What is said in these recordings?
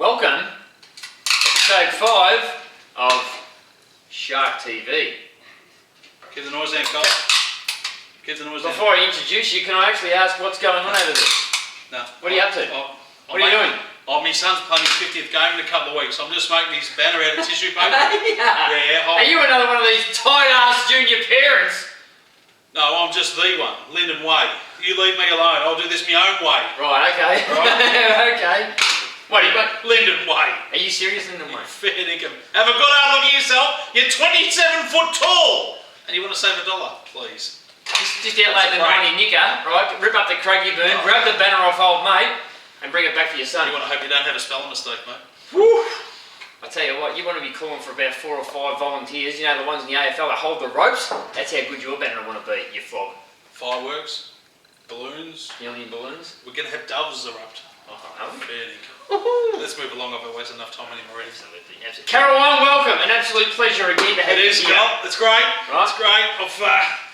Welcome, episode 5 of Shark TV. Keep the noise down, Cole. Keep the noise down. Before I introduce you, can I actually ask what's going on over there? No. What are you up to? What are you doing? Oh, my son's playing his 50th game in a couple of weeks. I'm just making his banner out of tissue paper. Yeah. Are you another one of these tight-ass junior parents? No, I'm just the one, Lyndon Way. You leave me alone. I'll do this my own way. Right, okay. Right? Okay. What, Lyndon Way. Are you serious, Lyndon Way? Fair dinkum. Have a good hard look at yourself. You're 27 foot tall. And you want to save $1, please. Just outlay the 90 nicker, right? Rip up the Craigie burn, grab the banner off old mate, and bring it back for your son. You want to hope you don't have a spelling mistake, mate. Woo! I tell you what, you want to be calling for about 4 or 5 volunteers, you know, the ones in the AFL that hold the ropes. That's how good your banner want to be, you flog. Fireworks, balloons. Helium balloons. We're going to have doves erupt. Oh, are we? Fair dinkum. Let's move along. I've wasted enough time anymore. Absolutely. Caroline, welcome. An absolute pleasure again to have you here. It's great. Right. It's great.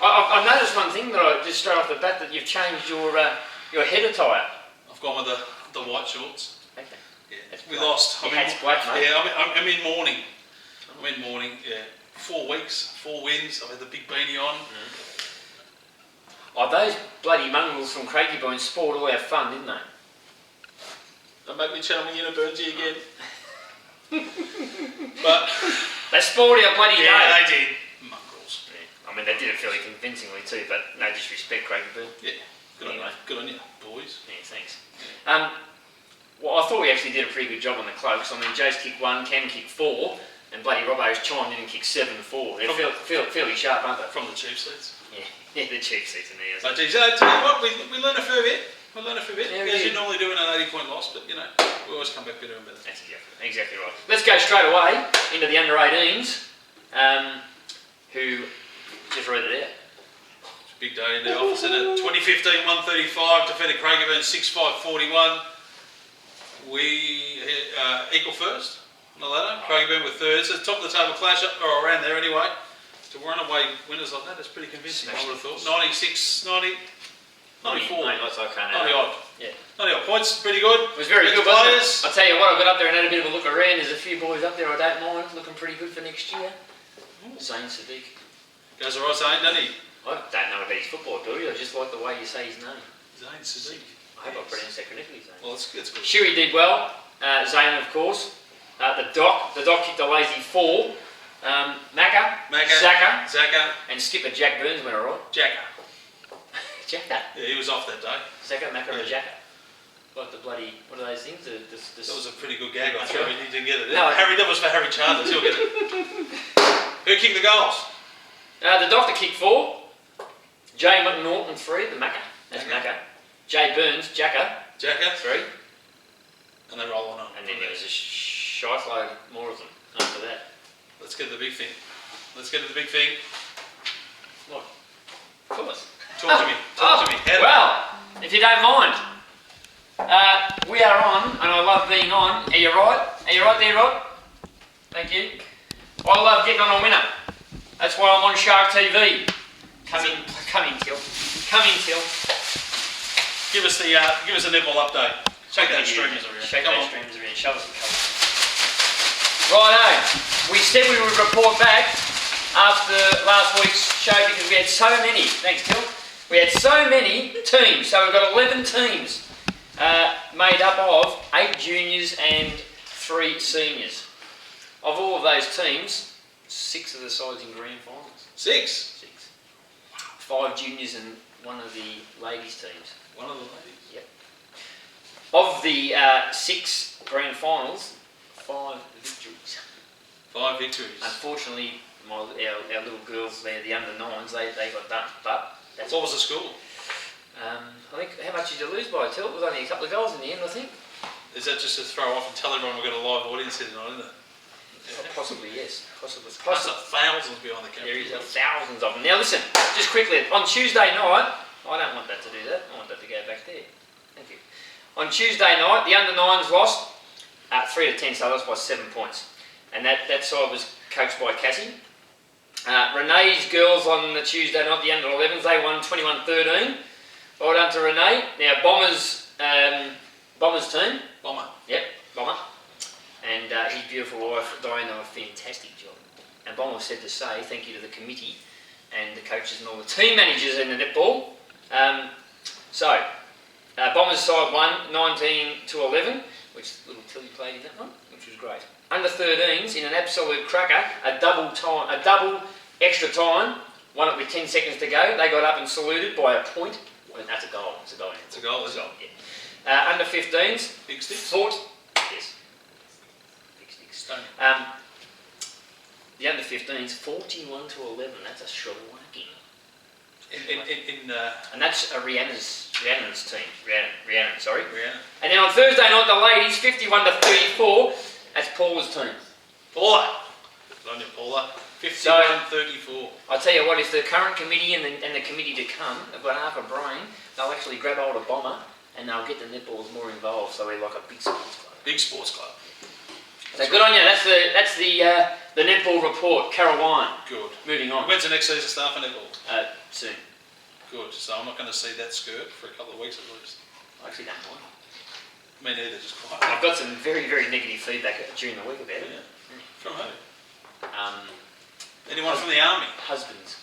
I've noticed one thing that just straight off the bat, that you've changed your head attire. I've gone with the white shorts. Okay. Yeah. We lost. It's black, mate. Yeah, I'm in mourning. I'm in mourning. Yeah. 4 weeks, 4 wins. I've had the big beanie on. Oh, those bloody mongrels from Craigie Boyne spoiled all our fun, didn't they? Don't make me channel me in a Burnsy again. But they spoiled our bloody day. Yeah, they did. Mongrels. Yeah. I mean, they did it fairly convincingly too, but no disrespect, Craigie Boyne. Yeah. Good on you. Good on you, boys. Yeah, thanks. Well, I thought we actually did a pretty good job on the cloaks. I mean, Joe's kicked 1, Cam kicked 4, and bloody Robbo's chimed in and kicked 7-4. They're fairly sharp, aren't they? From the cheap seats. Yeah, the cheap seats in there. So, geez, tell you what, we learn a fair bit. We learn a fair bit. Yeah, as you normally do in an 80-point loss, but you know, we always come back better and better. That's exactly right. Let's go straight away into the under-18s, who just read it out. It's a big day in the office, isn't it? 2015, 135, defeated Craigie Boyne 6-5-41. We equal first on the ladder. Craigie Boyne with third. So top of the table clash, or around there anyway. To run-away winners like that, that's pretty convincing, I would have thought. 96, 90... 94. 90 odd. Yeah. 90 odd points, pretty good. It was very good, wasn't it? I'll tell you what, I got up there and had a bit of a look around. There's a few boys up there I don't mind, looking pretty good for next year. Zane Sadiq. Goes alright, Zane, doesn't he? I don't know about his football ability, I just like the way you say his name. Zane Sadiq. I hope I pronounced that correctly, Zane. Well, it's good. Shuey did well. Zane, of course. The Doc kicked a lazy 4. Macca, Zaka, and skipper Jack Burns went alright. Jacka. Jacka? Yeah, he was off that day. Zaka, Macca, and Jacka. Like the bloody, what are those things? That was a pretty good gag, I thought. He didn't get it. No, that was for Harry Chandler, he'll get it. Who kicked the goals? The Doctor kicked 4. Jay McNaughton 3, the Macca. That's Macca. Jay Burns, Jacka 3. And they roll on. And then there was a shite load more of them after that. Let's get to the big thing. What? Of course. Talk to me. Well, if you don't mind, we are on, and I love being on. Are you right? Are you right there, Rod? Thank you. I love getting on a winner. That's why I'm on Shark TV. Come in, Till. Give us a netball update. Shake those streamers around. Show us the colours. Righto. We said we would report back after last week's show because we had so many. Thanks, Till. We had so many teams. So we've got 11 teams made up of 8 juniors and 3 seniors. Of all of those teams, 6 of the sides in grand finals. 6? 5 juniors and 1 of the ladies' teams. 1 of the ladies? Yep. Of the 6 grand finals, 5 victories. 5 victories. Unfortunately, our little girls there, the under-9s, they got dumped. But that's what was the score? I think, how much did you lose by, Till? It was only a couple of goals in the end, I think. Is that just to throw off and tell everyone we've got a live audience here tonight, isn't it? Possibly, yes. Possibly. Plus thousands behind the camera. There is thousands of them. Now listen, just quickly, on Tuesday night, I don't want that to do that. I want that to go back there. Thank you. On Tuesday night, the under-9s lost 3-10, so they lost by 7 points. And that side was coached by Cassie. Renee's girls on the Tuesday night, the under-11s, they won 21-13. Well done to Renee. Now, Bombers team. Bomber. Yep, Bomber. his beautiful wife Diane done a fantastic job. And Bomber said to say thank you to the committee and the coaches and all the team managers in the netball. Bombers side won 19-11, which little Tilly played in that one, which was great. Under 13s in an absolute cracker, a double extra time, won it with 10 seconds to go. They got up and saluted by a point. Well, that's a goal. It's a goal. It's a goal, isn't it? Yeah. Under 15s, Big sticks. fought. Yes. Big sticks. Stone. The under 15s, 41-11. That's a shellacking. And that's Rhiannon's team. Rhiannon, sorry. Rhiannon. And then on Thursday night, the ladies, 51-34. That's Paula's team. Paula. Good on you, Paula. 51-34. I tell you what, if the current committee and the committee to come have got half a brain, they'll actually grab hold of Bomber and they'll get the netballs more involved, so we're like a big sports club. Big sports club. So good on you. That's the netball report. Carol Wine. Good. Moving on. When's the next season start for netball? Soon. Good. So I'm not going to see that skirt for a couple of weeks at least. I actually don't mind. Me neither. Just quiet. I've got some very, very negative feedback during the week about it. Yeah. From who? Anyone from the army? Husbands.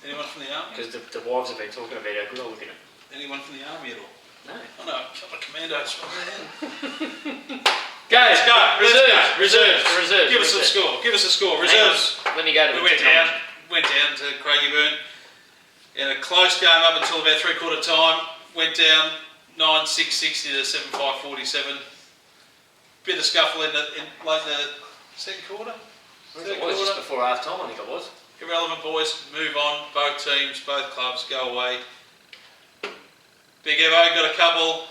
Anyone from the army? Because the wives have been talking about how good I look in it. Anyone from the army at all? No. Oh no, a couple of commandos from there. Let's go. Reserves. Give us a score. Give us a score. Reserves. Let me go to We went down to Craigieburn in a close game up until about three-quarter time. Went down 9-6-60 to 7-5-47. Bit of scuffle in late in the second quarter. It was just before half time, I think it was. Irrelevant, boys. Move on. Both teams, both clubs, go away. Big Evo got a couple.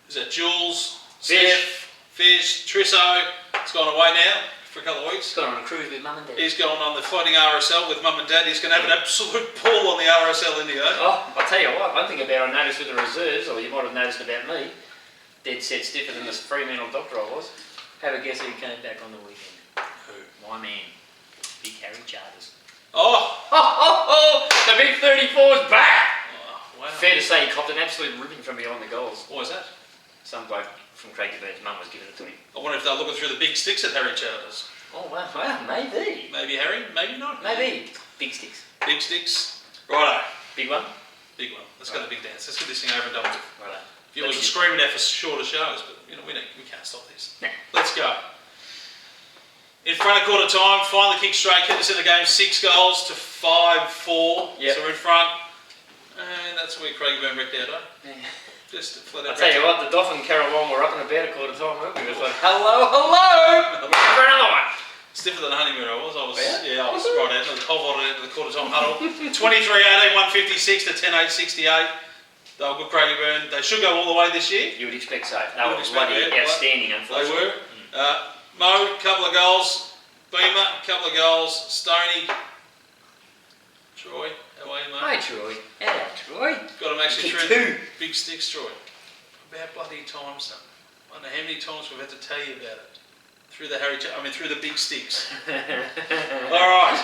Is that Jules? Fish, Trisso. It's gone away now for a couple of weeks. He's gone on a cruise with Mum and Dad. He's gone on the floating RSL with Mum and Dad. He's going to have an absolute pull on the RSL Indigo. Oh, I'll tell you what, one thing about I noticed with the reserves, or you might have noticed about me, dead set stiffer than the Fremantle doctor I was. Have a guess who came back on the weekend? Who? My man, Big Harry Charters. Oh! The big 34's back! Oh, wow. Fair to say he copped an absolute ribbon from behind the goals. What was that? Some bloke from Craigieburn's mum was giving it to him. I wonder if they're looking through the big sticks at Harry Charters. Oh wow, maybe. Maybe Harry, maybe not. Maybe. Big sticks. Big sticks. Righto. Big one? Big one. Let's go to the big dance. Let's get this thing over and done with. Righto. Viewers are screaming out for shorter shows, but you know we can't stop this. Nah. Let's go. In front of quarter time, finally kicked straight, kept us in the game 6 goals to 5-4. Yep. So we're in front. And that's where Craigieburn wrecked out, eh? Yeah. Just flat out. I'll tell you what, the Doff and Carol Wong were up and about a quarter time, weren't we? It was like, hello! We're for another one. Stiffer than a honeymoon I was. Yeah? I was right out. I vaulted into the quarter time huddle. 23-18, 156 to 10-8, 68. They were good Craigieburn. They should go all the way this year. You would expect so. They were bloody outstanding, unfortunately. They were. Mo, couple of goals. Beamer, couple of goals. Stoney. Troy, how are you, mate? Hi, Troy. Hello, Troy. Got him actually Kick through two. big sticks, Troy. About bloody times, son. I don't know how many times we've had to tell you about it. Through the big sticks. Alright,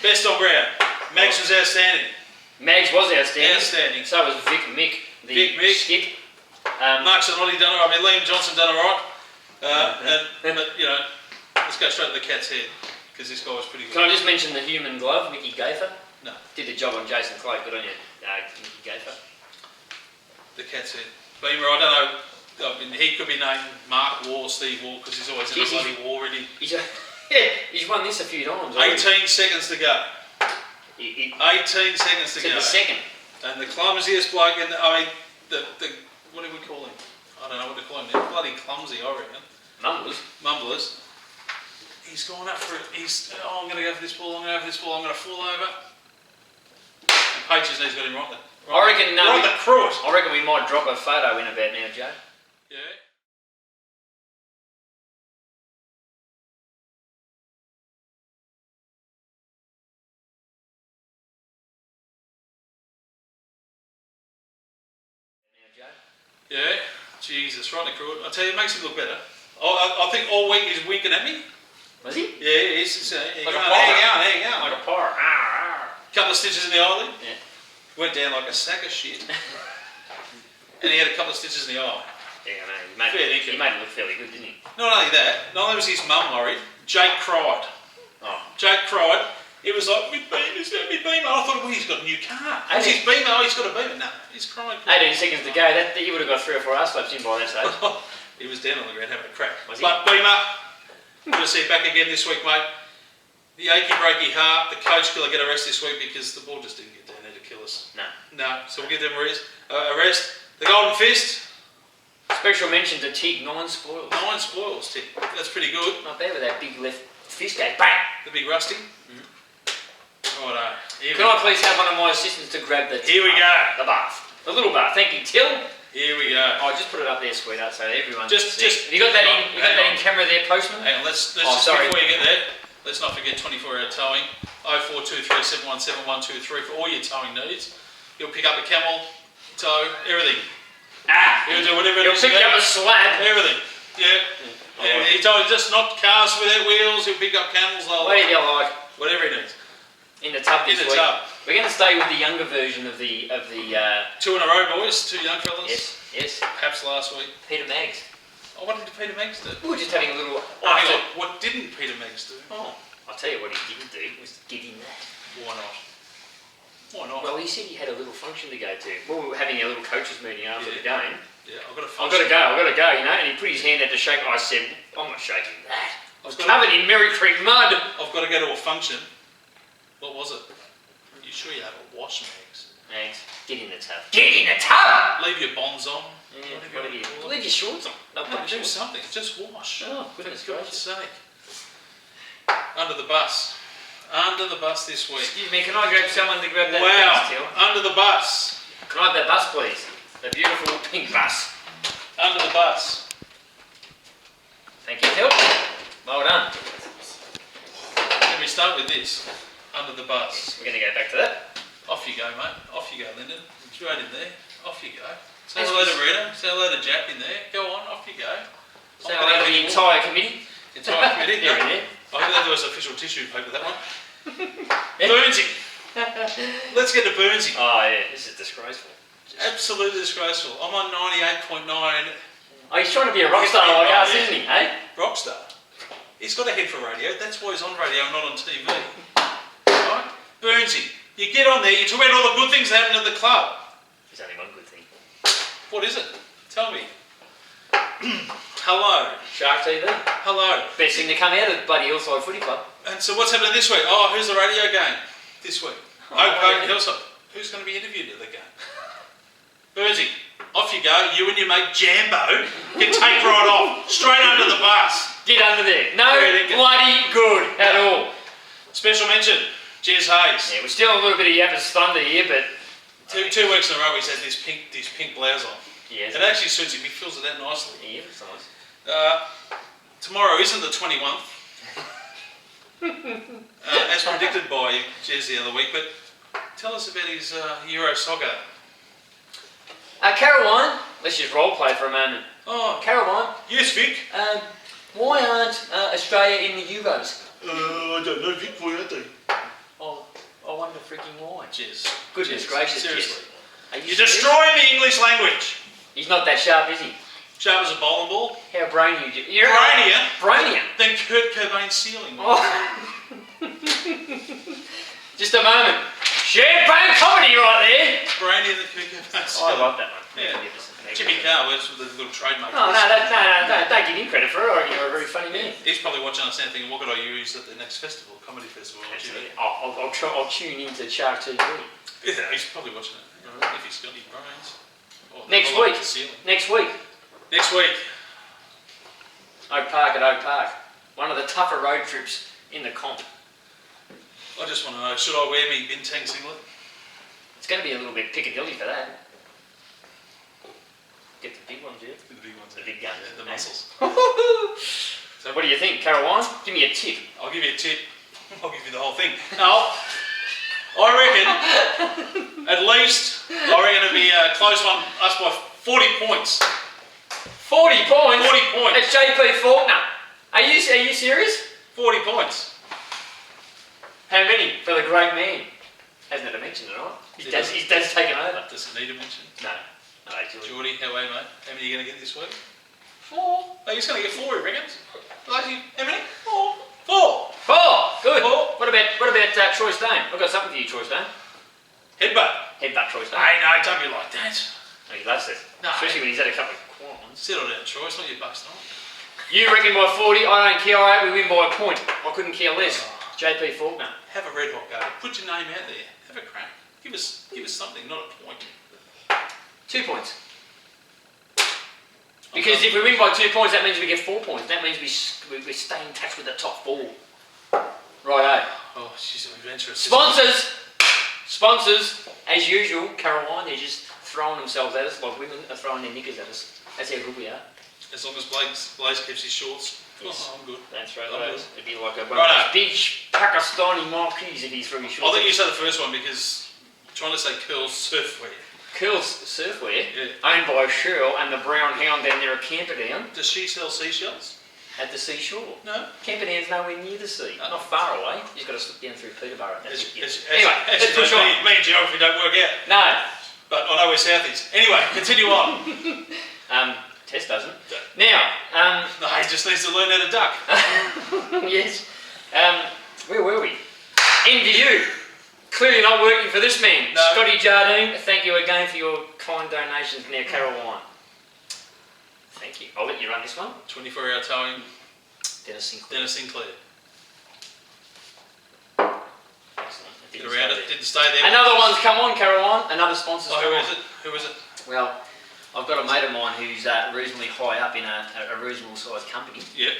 best on ground. Mags was outstanding. Mags was outstanding. Outstanding. So was Vic Mick, the skip. Mark's and Roddy done alright. Liam Johnson done alright. But, you know, let's go straight to the cat's head, because this guy was pretty good. Can I just mention the human glove, Mickey Gaither? No. Did the job on Jason Clay. Good on you, Mickey Gaither. The cat's head. Beamer, I don't know. I mean, he could be named Mark War, Steve War, because he's always in a bloody war already. He's won this a few times. 18 seconds to go. 18 seconds to go. The second. And the clumsiest bloke in the what do we call him? I don't know what to call him now. Bloody clumsy, I reckon. Mumblers. He's gone up for it. I'm going to go for this ball, I'm going to fall over. And Page's knee's got him right there. I reckon Right the cruet. I reckon we might drop a photo in about now, Joe. Yeah. Yeah, Jesus, right in the cruet. I tell you, it makes him look better. I think all week he's winking at me. Was he? Yeah, he's Like a there you go. Like a pirate. Couple of stitches in the eyelid. Yeah. Went down like a sack of shit. And he had a couple of stitches in the eye. Yeah, I know. Fair He made it look fairly good, didn't he? Not only that, not only was his mum worried, Jake cried. Oh. Jake cried. It was like, me Beamer. I thought, well, he's got a new car. What's his Beamer? Oh, he's got a Beamer. No, he's crying. 18 seconds to go. He would have got 3 or 4 hour slaps in by that stage. He was down on the ground having a crack. Was he? But Beamer, good to see you back again this week, mate. The achy breaky heart, the coach killer get a rest this week because the ball just didn't get down there to kill us. No, so we'll give them a rest. The Golden Fist. Special mention to Tig, 9 spoils. 9 spoils, Tig. That's pretty good. Not bad with that big left fist gate. Bang! The big rusty. Righto. Can I please have one of my assistants to grab the... Here we go. The bath. The little bath. Thank you, Till. Here we go. Oh, just put it up there, sweetheart, so everyone just have you got that in? You got that in camera there, postman? Hang on, let's oh, just sorry. before you get there, let's not forget 24-hour towing. 0423 717 123 for all your towing needs. He'll pick up a camel, tow, everything. He'll do whatever it is. He'll pick up a slab. Everything. Yeah. He told just not cars without wheels. He'll pick up camels. What do you like? Whatever he needs. In the tub this week. Tub. We're going to stay with the younger version of the. 2 in a row, boys. 2 young fellas. Yes. Perhaps last week. Peter Maggs. Oh, what did Peter Meggs do? We were just having a little. Hang on. What didn't Peter Meggs do? Oh, I'll tell you what he didn't do was get in that. Why not? Why not? Well, he said he had a little function to go to. Well, we were having a little coaches meeting after the game. Yeah, I've got to go, you know. And he put his hand out to shake. I said, I'm not shaking that. I was covered in Merry Creek mud. I've got to go to a function. What was it? You sure you have a wash, Meggs? Meggs, get in the tub. Get in the tub! Leave your bonds on. Yeah, leave your shorts on. No, do something. Just wash. Oh, goodness gracious. Sake. Under the bus. Under the bus this week. Excuse me, can I grab someone to grab that bus, Till? Under the bus. Can I have that bus, please? The beautiful pink bus. Under the bus. Thank you, Till. Well done. Let me start with this. Under the bus. We're going to go back to that. Off you go, mate. Off you go, Lyndon. Straight in there. Off you go. Say hello to Rita. Say hello to Jack in there. Go on. Off you go. Say hello to the entire committee. Entire committee. They're in there. I hope that was official tissue paper, that one. Burnsy. Let's get to Burnsy. Oh, yeah. This is disgraceful. Absolutely disgraceful. I'm on 98.9. Oh, he's trying to be a rock star like us, isn't he, eh? Rockstar. He's got a head for radio. That's why he's on radio and not on TV. Right? Burnsy. You get on there, you talk about all the good things that happen at the club. There's only one good thing. What is it? Tell me. Hello. Shark TV. Hello. Best thing to come out of bloody Hillside Footy Club. And so what's happening this week? Oh, who's the radio game this week? Oak Hillside. Who's going to be interviewed at the game? Burnsy, off you go. You and your mate Jambo can take right off. Straight under the bus. Get under there. No bloody good at all. Special mention, Jez Hayes. Yeah, we're still a little bit of Yappa's thunder here, but... Two weeks in a row he's had this pink blouse on. Yes. It actually suits him. He fills it out nicely. Yeah, it's nice. Tomorrow isn't the 21st. As predicted by Jez the other week, but tell us about his Euro soccer. Caroline, let's just role play for a moment. Oh, Caroline. Yes, Vic. Why aren't Australia in the Euros? I don't know, Vic. Why aren't they? Oh, I wonder freaking why. Jez. Goodness gracious, seriously. Jez. You're destroying the English language. He's not that sharp, is he? Sharp as a bowling ball. How brainy you do. Brainier? Brainier. Than Kurt Cobain's ceiling. Oh. Just a moment. Champagne comedy right there. Brainier than Kurt Cobain's ceiling. I love that one. Yeah. Jimmy Carr works with the little trademark. Oh, no, don't give him credit for it. I reckon you're a very funny man. He's probably watching us and thinking, what could I use at the next festival, comedy festival? I'll tune into Shark TV. Yeah, he's probably watching it. If he's got any brains. Next week. Oak Park at Oak Park. One of the tougher road trips in the comp. I just want to know, should I wear me Bintang singlet? It's going to be a little bit Piccadilly for that. Get the big ones, yeah? The big ones. The big guns. Yeah, the muscles. So what do you think, Caroline? Give me a tip. I'll give you a tip. I'll give you the whole thing. No, I reckon, at least, it'll be a close one, us by 40 points. 40 points? 40 points. It's JP Faulkner. Are you serious? 40 points. How many for the great man? Hasn't had a mention tonight. His dad's taken over. Does it need a mention? No. Hello, Geordie. Geordie, how are you, mate? How many are you going to get this week? 4. Oh, he's going to get 4, he reckons. Lazy, how many? 4. 4. Good. 4. What about Troy Stone? I've got something for you, Troy Stone. Headbutt. Troy Stone. Hey, no, don't be like that. Oh, he loves it. No. Especially when he's had a couple of quiet ones. Settle down, Troy. It's not your bust time. You reckon by 40, I don't care. I hope we win by a point. I couldn't care less. JP Faulkner. Have a red hot go. Put your name out there. Have a crack. Give us something, not a point. 2 points. Because if we win by 2 points, that means we get 4 points. That means we stay in touch with the top 4. Righto. Oh, she's an adventurous. Sponsors, as usual, Caroline, they're just throwing themselves at us like women are throwing their knickers at us. That's how good we are. As long as Blaze keeps his shorts. Yes. Oh, I'm good. That's right, I'm those. It'd be like one of Righto. those big Pakistani marquees if he threw his shorts. I think you say the first one because I'm trying to say Curls Surfwear. Curls Surfwear, Yeah. owned by Shirl and the Brown Hound down there at Camperdown, Does she sell seashells? at the seashore. No. Camperdown's nowhere near the sea, No. not far away. You've got to slip down through Peterborough. That's it. As Anyway, as let's you push know, on. me and geography don't work out. No, But I know where South is. Anyway, continue on. Tess doesn't. Now, No, he just needs to learn how to duck. yes. Where were we? NVU. Clearly not working for this man. No. Scotty Jardine, thank you again for your kind donations. Now, Caroline. Thank you. I'll let you run this one. 24-hour towing, Dennis Sinclair. Dennis Sinclair. Excellent. It Get didn't around stay it, didn't stay there. Another one's come on, Caroline. Another sponsor's Oh, come who on. is it? Who is it? Well, I've got a mate of mine who's reasonably high up in a reasonable sized company, Yep.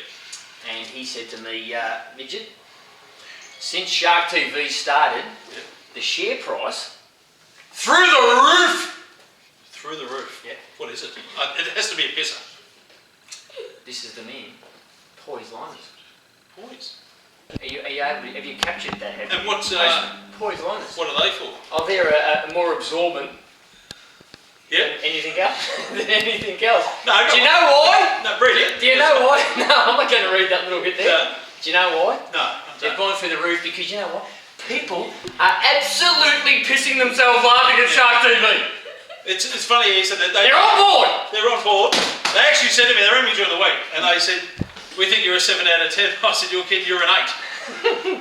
and he said to me, Midget, since Shark TV started, Yep. the share price through the roof. Through the roof. Yeah. What is it? It has to be a pisser. This is the man, Poise Liners. Poise. Are you able to, have you captured that? Have And you? what's Poise Liners. what are they for? Oh, they're a more absorbent Yeah. than anything else. than anything else. No. Do you know why? No, read it. Do you know why? No, I'm not going to read that little bit there. No. Do you know why? No. They've gone through the roof because you know what? People are absolutely pissing themselves laughing at Shark TV. It's funny. He said that They're on board. They're on board. They actually said to me, they rang me during the week, and they said, "We think you're a 7 out of 10." I said, "You're kidding. You're an 8."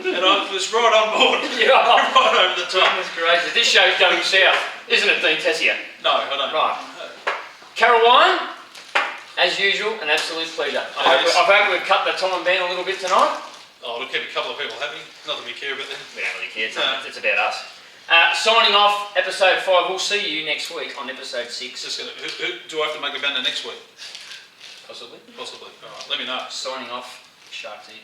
And I was right on board. Yeah. Right over the top. Goodness gracious. This show's going south, isn't it, Dean Tessier? No, I don't. Right. Caroline, as usual, an absolute pleasure. I hope we've cut the Tom and Ben a little bit tonight. Oh, it'll keep a couple of people happy. Not that we care about them. We don't really care, No. it's about us. Signing off, episode 5. We'll see you next week on episode 6. Just gonna, who do I have to make a banner next week? Possibly. Possibly. All right, let me know. Signing off, Shark TV.